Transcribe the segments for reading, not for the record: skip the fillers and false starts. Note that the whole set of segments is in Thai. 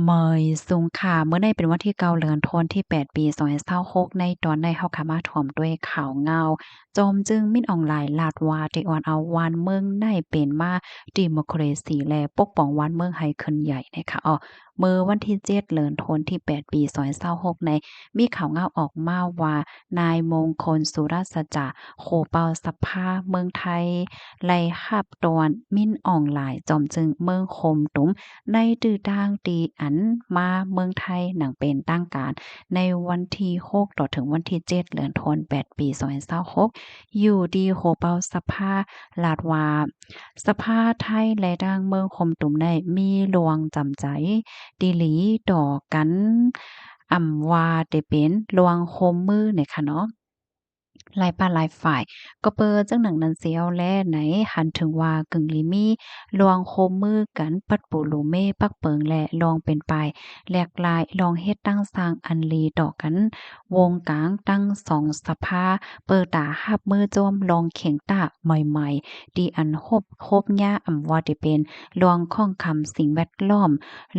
เมยสูงค่ะเมื่อในเป็นวันที่9เดือนธันวาคมที่8ปี2026ในตอนในเฮาค่ะมาถ่อมด้วยข่าวเงาจอมจึงมินออนไลน์ลาดว่าที่อ่อนเอาวานเมืองในเป็นมาดิโมคราซีและปกป้องวานเมืองให้ขึ้นใหญ่นะคะเมื่อวันที่7เดือนธันวาคมที่8ปี2026ในมีข่าวเงาออกมาว่านายมงคลสุรสัจจะโฆเป่าสภาเมืองไทยไล่หับตอนมิ่นออนไลน์จอมจึงเมืองคมตุม ในดื้อด่างตีอันมาเมืองไทยหนังเป็นตั้งการในวันที่6ต่อถึงวันที่7เดือนธันวาคม8ปี2026อยู่ดีโฮเปาสภาลาดว่าสภาไทยและดังเมืองคมตุ่มได้มีหลวงจำใจดีหลีดอกันอำว่าได้เป็นหลวงโฮมมือเนี่ยค่ะเนาะ หลายป่าหลายฝ่ายก็เปิดจังหนังนั้นเสียวแลไหนหันถึงว่ากึ่งลิมีลวงโคมมือกันปัดปูลูเมปักเปิงและลองเป็นไปแหลกลายลองเฮ็ดตั้งสร้างอันลีต่อกัน วงกลางตั้งสองสภาเปิดตาหับมือโจมลองเข่งตาใหม่ๆดีอันโฮบหญ้าอำว่าได้เป็นลวงข้องคำสิ่งแวดล้อม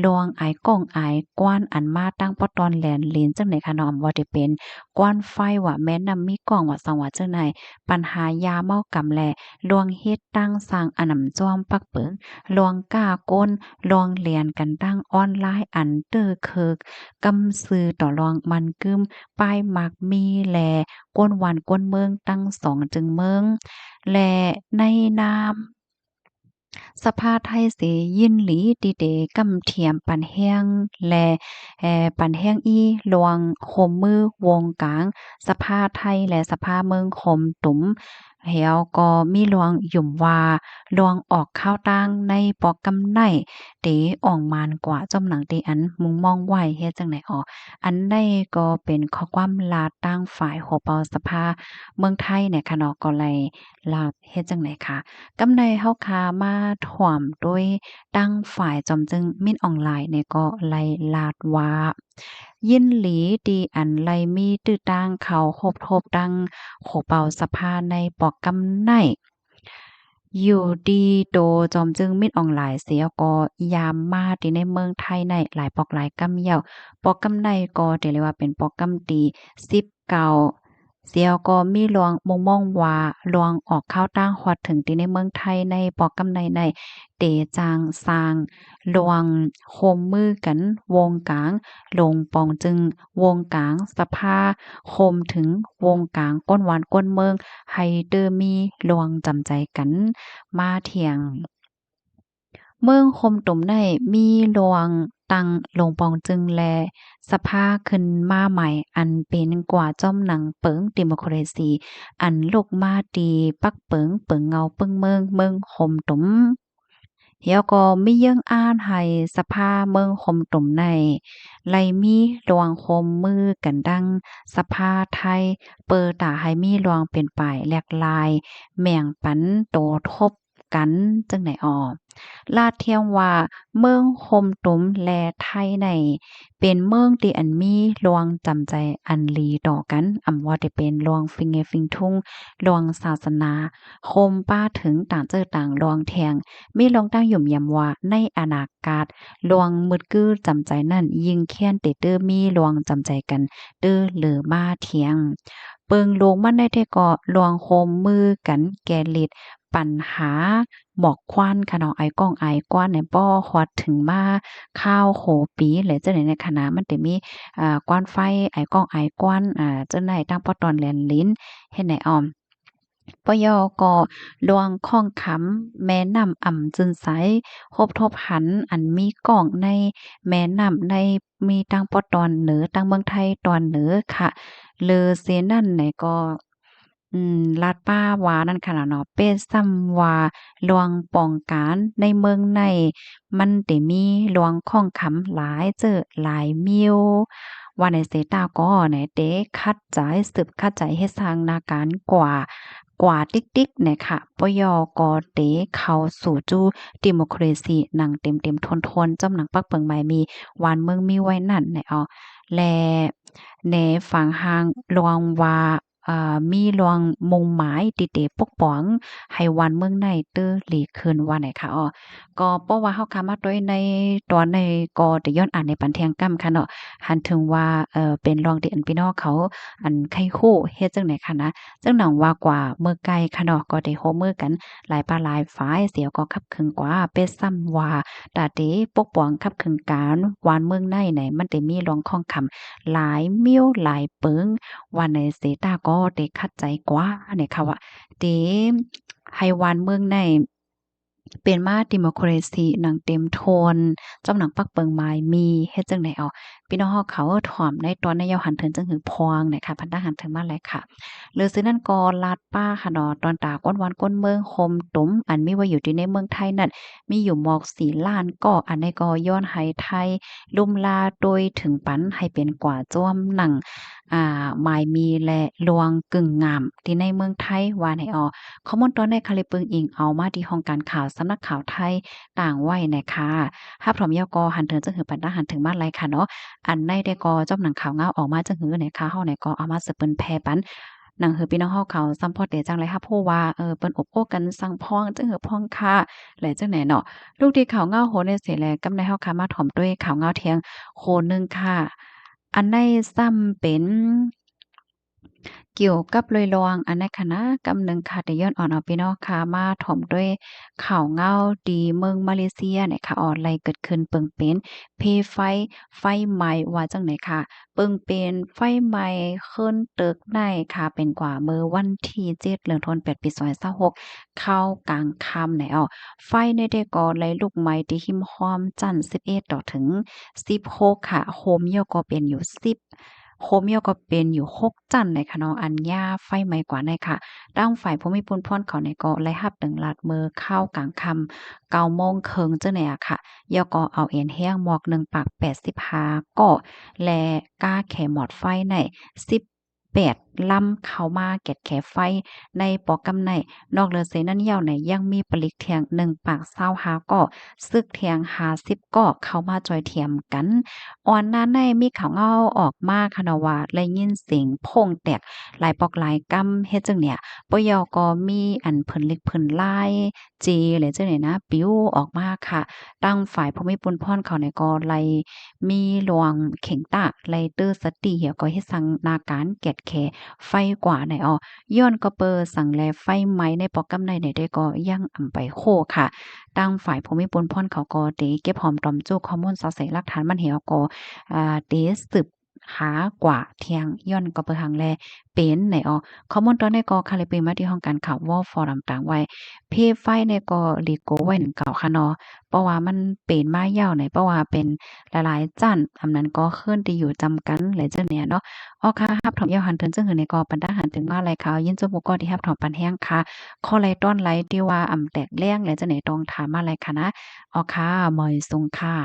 ลวงอายก้องอายกว้านอันมาตั้งปอตอนแหลนเลนจังไหนคะเนาะอำว่าได้เป็น กว้านไฟว่าแม้นำมีกล้องว่าสังว่าจังใดปัญหายาเมากำแลลวงเฮ็ดตั้งสร้างอันนำจ้อมปักเปิงลวงก้าก้นลวงเรียนกันตั้งออนไลน์อันเตอร์เคิกกำซื้อต่อรองมันกึมป้ายมักมีแลก้นวันก้นเมืองตั้งสองจึงเมืองและในนามสภาไทยเสยินหลีดีเดกำเทียมปันแห้งและปันแห้งอีหลวงโคมมือวงกลางสภาไทยและสภาเมืองคมตุ๋มเหี่ยวก็มีหลวงหยุ่มว่าหลวงออกข้าวตั้งในปอกกำไนเตอ่องมานกว่าจ้อมหนังเตอันมุงมองไว้เฮ็ดจังได๋อันใดก็เป็นข้อความลาตั้งฝ่ายหัวเปาสภาเมืองไทยเนี่ยค่ะเนาะก็เลยลาเฮ็ดจังได๋คะ กำในเฮาคามาถ่วมด้วยตั้งฝ่ายจอมจึงมินออนไลน์เนี่ยก็ไล่ลาดว่ายินหลีดีอันไลมีตื้อตั้งเขาคบทบดังโขเป่าสภาในปอกกำไนอยู่ดีโดจอมจึงมิตรออนไลน์เสียก็ยามมาที่ในเมืองไทยในหลายปอกหลายกำเหยี่ยวปอกกำในก็เรียกได้ว่าเป็นปอกกำตี19เสียวก็มีหลวงมองว่าหลวงออกข้าวตั้งฮอดถึงที่ในเมืองไทยในปอกกำในเตจางซางหลวงโฮมมือกันวงกลางลงปองจึงวงกลางสภาโฮมถึงวงกลางก้นหวานก้นเมืองให้เด้อมีหลวงจำใจกันมาเถียง เมืองคมตุ่มได้มีหลวงตังหลงปองจึงแลสภาขึ้นมาใหม่อันเป็นกว่าจ้อมหนังเปิงดิโมคราซีอันลูกมาตีปักเปิงเปิงเงาเปิงเมืองคมตุ่มเฮียก็มีเยิ่งอ่านให้สภาเมืองคมตุ่มในไลมีหลวงคมมือกันดังสภาไทยเปิดตาให้มีหลวงเป็นป่ายแหลกลายแม่งปันโตทบกันจังไหนลาดเทียงว่าเมืองโฮมตุ้มแลไทยในเป็นเมืองที่อันมีลวงจำใจอันลีต่อกันอำว่าได้เป็นลวงฟิงเงฟิงทุ่งลวงศาสนาโคมป้าถึงต่างเจอต่างลวงแทงมีลองตั้งหยุ่มยำว่าในอนาคตลวงมืดกื้อจำใจนั่นยิ่งแค้นเตเตอมีลวงจำใจกันเด้อเหลือมาเทียงเปิงลงมันได้แต่ก็ลวงโคมมือกันแกลิดปัญหา หมอกควันค่ะเนาะไอ้ก้องไอ้กว้านเนี่ยป้อฮอดถึงมาข้าวโหปีหรือจังได๋ในคณะมันจะมีกว้านไฟไอ้ก้องไอ้กว้านจังได๋ตั้งป้อตอนแลนลิ้นเฮ็ดให้ปยก็ลวงข้องขำแม่น้ำอ่ำจึนไสคบทบหันอันมีก้องในแม่น้ำในมีตั้งป้อตอนเหนือตั้งเมืองไทยตอนเหนือค่ะเลอเซนั่นไหนก็ลาดป้าว่านั่นค่ะล่ะเนาะเป้ซ้ำว่าหลวงปองการในเมืองในมันได้มีหลวงข้องขำหลายเจอหลายมิ้วว่าในเสตาก็ไหนเตคัดใจสืบคัดใจเฮ็ดสร้างนาการกว่าติ๊กๆเนี่ยค่ะปยก็เตเข้าสู่จู้ดิโมคราซีหนังเต็มๆทนๆจำหนังปักเปิงใหม่มีหวานเมืองมีไว้นั่นแหละและในฝั่งหางลวงว่า มีรวงมุ่งหมายติเตปกป้องให้วันเมืองในตื้อหลีคืนว่าไหนคะอ้อก็เพราะว่าเฮาคามาด้วยในตอนในก็ได้ย้อนอ่านในปันเที่ยงค่ำค่ะเนาะหันถึงว่าเป็นรองที่อันพี่น้องเขาอันไข้คู่เฮ็ดจังไหนคะนะซึ่งหนังว่ากว่าเมื่อไกลค่ะเนาะก็ได้โฮมมือกันหลายปาหลายฝ่ายเสียวก็คับขึงกว่าเป็ดซ้ำว่าตาเตปกป้องคับขึงการวานเมืองในไหนมันได้มีรองข้องคำหลายมิ้วหลายเปิงว่าในเสตาก็ได้คัดใจกว่าเนี่ยค่ะว่าเตให้วานเมืองในเป็นมา democracy หนังเต็มโทนจอมหนังปักเปิงหมายมีเฮ็ดจังได๋เอาพี่น้องเฮาเขาถ่อมในตอนในยาวหันเถิงจังหือพวงเนี่ยค่ะพันธะหันถึงมาเลยค่ะหรือซื้อนั่นก็ลาดป้าค่ะเนาะตอนตาก้นวันก้นเมืองโฮมตุ้มอันมีไว้อยู่ที่ในเมืองไทยนั่นมีอยู่หมอก4ล้านก็อันในก็ย้อนให้ไทยลุ่มลาโดยถึงปันให้เป็นกว่าจ้วมหนังหมายมีและลวงกึ่งงามที่ในเมืองไทยว่าให้ออ ข้อมูลตอนในคาลิปึงอิงเอามาที่ห้องการข่าวสำนักข่าวไทยต่างไว้นะคะถ้าพร้อมยกอหันเถิงจังหือปันตาหันถึงมาไรค่ะเนาะอันในได้กอจ้อมหนังข่าวเงาออกมาจังหือนะคะเฮาไหนก็เอามาสืบเปิ้นแพร่ปันหนังหือพี่น้องเฮาเขาซัมพอร์ตเดจังไรค่ะผู้ว่าเปิ้นอบโอ้กันสั่งพ้องจังหือพ้องค่ะและจังไหนเนาะลูกที่ข่าวเงาโหในเสียแลกำในเฮาค่ะมาถ่อมด้วยข่าวเงาเที่ยงโหนึงค่ะอันในซ้ำเป็น เกี่ยวกับเลยลองอันในคณะกำหนึ่งค่ะได้ย้อนอ่อนเอาพี่น้องค่ะมาถ่อมด้วยข่าวเงาดีเมืองมาเลเซียเนี่ยค่ะออนไลน์เกิดขึ้นเปิงเป็นเพไฟไหม้ว่าจังไหนค่ะเปิงเป็นไฟไหม้ขึ้นตึกได้ค่ะเป็นกว่าเมื่อวันที่7เดือนธันวาคมปี2026เข้ากลางค่ำเนี่ยไฟในได้ก่อไหลลุกไหม้ที่หิมห้อมจันทร์11ต่อถึง16ค่ะโฮมยอก็เป็นอยู่10โฮมยอก็เป็นอยู่6จันทร์เลยค่ะเนาะอันยาไฟไหม้กว่าในค่ะด้านฝ่ายภูมิพลพ่นเขาในก็ไล่รับตึงลาดมือเข้ากลางค่ำ9โมงครึ่งจังเนี่ยค่ะยอก็เอาเอ็นแห้งหมอก1ปาก85ก็และก้าแขหมอดไฟใน18ลำเข้ามาแก็ดแขไฟในปอกำในนอกเหลือเสนั้นยาวไหนยังมีปลิกเทียง1ปาก25ก็ซึกเทียง50ก็เข้ามาจอยเทียมกันอ่อนหน้าในมีข่าวเงาออกมาค่ะเนาะว่าได้ยินเสียงโพ่งแตกหลายปอกหลายกำเฮ็ดจังเนี่ยปยก็มีอันเพิ่นเล็กเพิ่นลายเจเลยจังได๋นะปิวออกมาค่ะตั้งฝ่ายภูมิพลพรเขาเนี่ยก็ไล่มีหลวงเข่งตะไล่ตื้อสติเหี่ยวก็เฮ็ดสังนาการแกดแขไฟกว่าในย้อนก็เปอสั่งแลไฟไหม้ในปอกกำในได้ก็ยังอำไปโคค่ะตั้งฝ่ายภูมิพลพรเขาก็ได้เก็บหอมตอมจุกข้อมูลเสาะแสหลักฐานมันเหี่ยวก็ได้สืบหากว่าเที่ยงย้อนก็เปิดทางแลเป็นในข้อมูลตอนนี้ก็คาลิเปมาที่ห้องการข่าววอลฟอรัมต่างไว้เพไฟในก็ลีโกไว้หนึ่งเก่าค่ะเนาะเพราะว่ามันเป็นมายาวในเพราะว่าเป็นหลายๆจั่นอำนั้นก็ขึ้นที่อยู่จำกันหลายจังเนี่ยเนาะค่ะรับถอมยาวหันเทินจึงหือในก็ปันดาหันถึงมาหลายข่าวยินจมูกก็ที่รับถอมปันแห้งค่ะข้อไรต้อนไรที่ว่าแตกแล้งหลายจังไหนตรงถามมาหลายค่ะนะค่ะหมอยทรงค่ะ